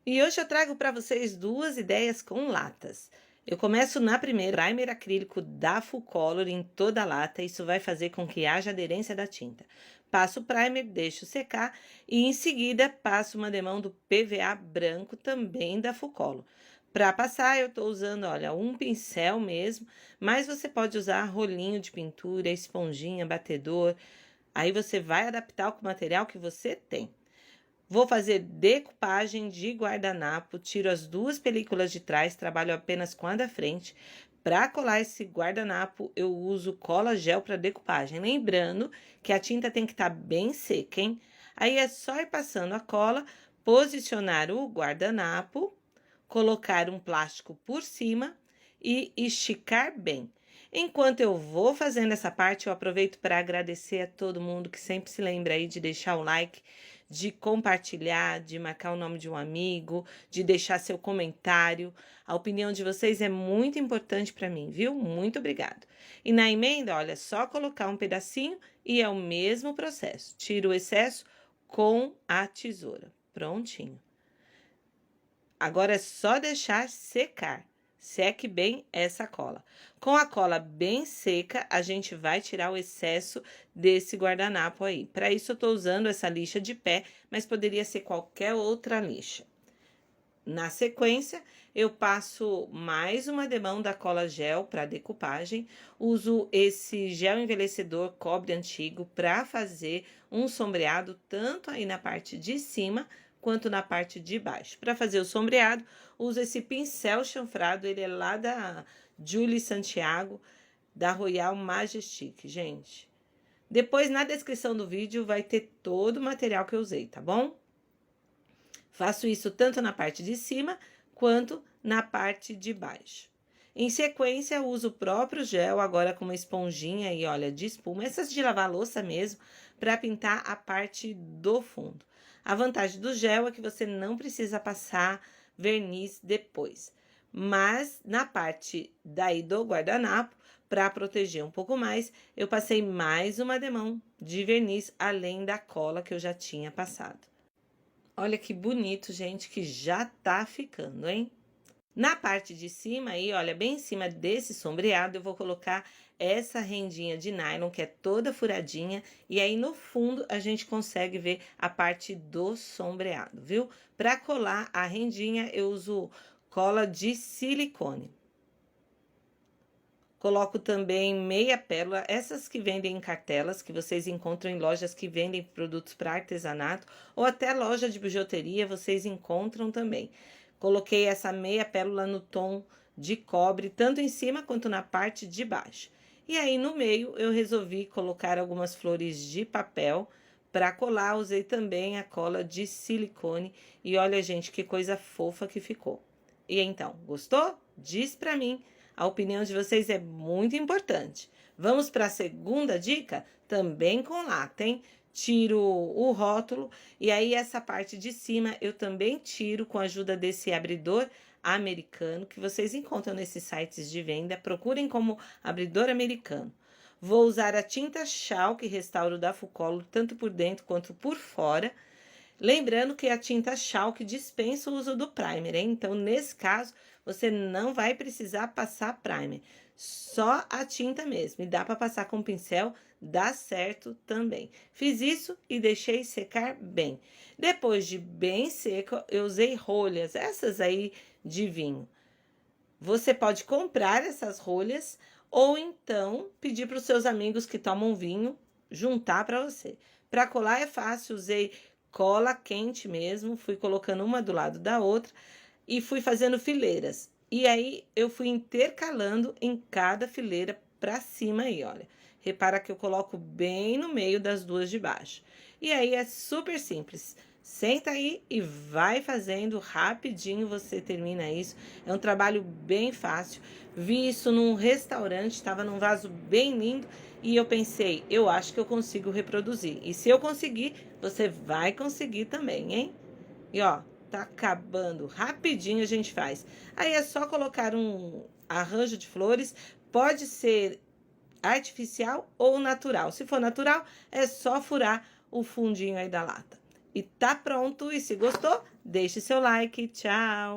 E hoje eu trago para vocês duas ideias com latas. Eu começo na primeira, primer acrílico da Full Color em toda a lata, isso vai fazer com que haja aderência da tinta. Passo o primer, deixo secar e em seguida passo uma demão do PVA branco também da Full Color. Para passar eu estou usando, olha, um pincel mesmo, mas você pode usar rolinho de pintura, esponjinha, batedor, aí você vai adaptar com o material que você tem. Vou fazer decupagem de guardanapo, tiro as duas películas de trás, trabalho apenas com a da frente. Para colar esse guardanapo, eu uso cola gel para decupagem. Lembrando que a tinta tem que estar bem seca, hein? Aí é só ir passando a cola, posicionar o guardanapo, colocar um plástico por cima e esticar bem. Enquanto eu vou fazendo essa parte, eu aproveito para agradecer a todo mundo que sempre se lembra aí de deixar o like, de compartilhar, de marcar o nome de um amigo, de deixar seu comentário. A opinião de vocês é muito importante para mim, viu? Muito obrigado. E na emenda, olha, só colocar um pedacinho e é o mesmo processo. Tiro o excesso com a tesoura. Prontinho. Agora é só deixar secar. Seque bem essa cola. Com a cola bem seca, a gente vai tirar o excesso desse guardanapo aí. Para isso, eu tô usando essa lixa de pé, mas poderia ser qualquer outra lixa. Na sequência, eu passo mais uma demão da cola gel para decupagem. Uso esse gel envelhecedor cobre antigo para fazer um sombreado tanto aí na parte de cima quanto na parte de baixo. Para fazer o sombreado, uso esse pincel chanfrado, ele é lá da Julie Santiago, da Royal Majestic, gente. Depois, na descrição do vídeo, vai ter todo o material que eu usei, tá bom? Faço isso tanto na parte de cima, quanto na parte de baixo. Em sequência, uso o próprio gel, agora com uma esponjinha e olha, de espuma, essas de lavar louça mesmo, para pintar a parte do fundo. A vantagem do gel é que você não precisa passar verniz depois. Mas na parte daí do guardanapo, para proteger um pouco mais, eu passei mais uma demão de verniz, além da cola que eu já tinha passado. Olha que bonito, gente, que já tá ficando, hein? Na parte de cima aí, olha, bem em cima desse sombreado, eu vou colocar essa rendinha de nylon, que é toda furadinha, e aí no fundo a gente consegue ver a parte do sombreado, viu? Para colar a rendinha, eu uso cola de silicone. Coloco também meia pérola, essas que vendem em cartelas, que vocês encontram em lojas que vendem produtos para artesanato, ou até loja de bijuteria, vocês encontram também. Coloquei essa meia pérola no tom de cobre, tanto em cima quanto na parte de baixo. E aí, no meio, eu resolvi colocar algumas flores de papel para colar. Usei também a cola de silicone. E olha, gente, que coisa fofa que ficou. E então, gostou? Diz para mim. A opinião de vocês é muito importante. Vamos para a segunda dica? Também com lata, hein? Tiro o rótulo e aí essa parte de cima eu também tiro com a ajuda desse abridor americano que vocês encontram nesses sites de venda. Procurem como abridor americano. Vou usar a tinta Chalk Restauro da Full Color, tanto por dentro quanto por fora. Lembrando que a tinta Chalk dispensa o uso do primer, hein? Então, nesse caso, você não vai precisar passar primer, só a tinta mesmo. E dá para passar com pincel, dá certo também. Fiz isso e deixei secar bem. Depois de bem seco, eu usei rolhas, essas aí de vinho. Você pode comprar essas rolhas ou então pedir para os seus amigos que tomam vinho juntar para você. Para colar é fácil, usei cola quente mesmo, fui colocando uma do lado da outra e fui fazendo fileiras. E aí eu fui intercalando em cada fileira para cima aí, olha. Repara que eu coloco bem no meio das duas de baixo. E aí é super simples. Senta aí e vai fazendo rapidinho, você termina isso. É um trabalho bem fácil. Vi isso num restaurante, estava num vaso bem lindo e eu pensei, eu acho que eu consigo reproduzir. E se eu conseguir, você vai conseguir também, hein? E ó, tá acabando rapidinho, a gente faz. Aí é só colocar um arranjo de flores, pode ser artificial ou natural. Se for natural, é só furar o fundinho aí da lata. E tá pronto, e se gostou, Deixe seu like. Tchau!